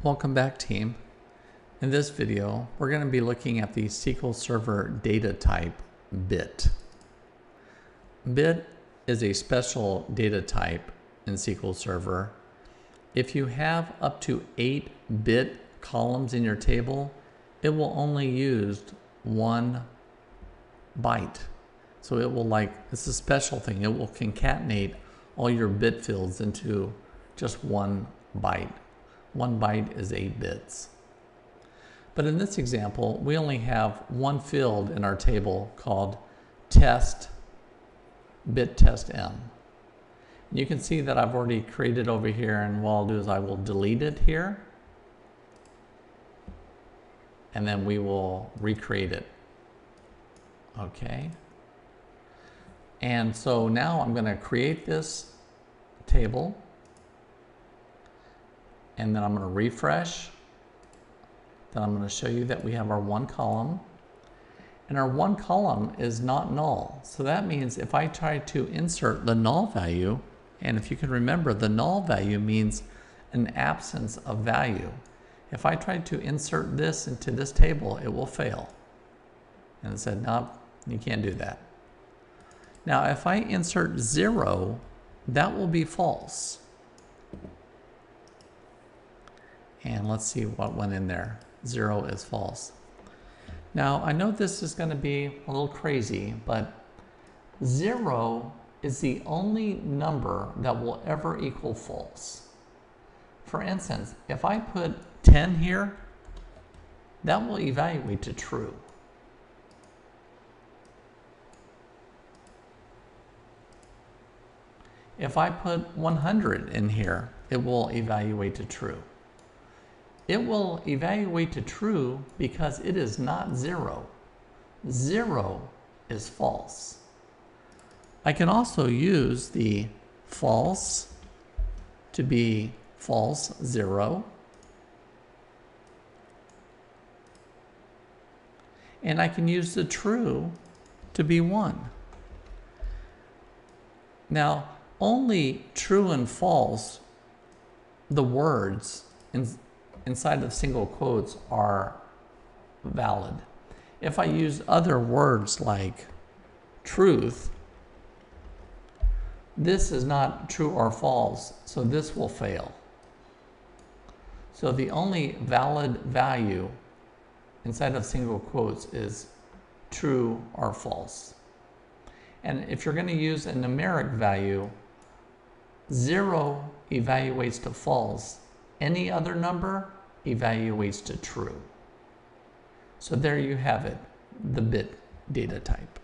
Welcome back, team. In this video, we're going to be looking at the SQL Server data type bit. Bit is a special data type in SQL Server. If you have up to 8 bit columns in your table, it will only use 1 byte. So it will it's a special thing. It will concatenate all your bit fields into just 1 byte. 1 byte is 8 bits. But in this example, we only have one field in our table called test bit test m. You can see that I've already created over here, and what I'll do is I will delete it here, and then we will recreate it. Okay. And so now I'm going to create this table, and then I'm going to refresh. Then I'm going to show you that we have our 1 column, and our 1 column is not null. So that means if I try to insert the null value, and if you can remember, the null value means an absence of value. If I try to insert this into this table, it will fail. And it said, no, you can't do that. Now, if I insert 0, that will be false. And let's see what went in there. 0 is false. Now, I know this is going to be a little crazy, but 0 is the only number that will ever equal false. For instance, if I put 10 here, that will evaluate to true. If I put 100 in here, it will evaluate to true. It will evaluate to true because it is not 0. 0 is false. I can also use the false to be false 0. And I can use the true to be 1. Now, only true and false, the words inside of single quotes, are valid. If I use other words like truth, this is not true or false, so this will fail. So the only valid value inside of single quotes is true or false. And if you're going to use a numeric value, 0 evaluates to false. Any other number evaluates to true. So there you have it, the bit data type.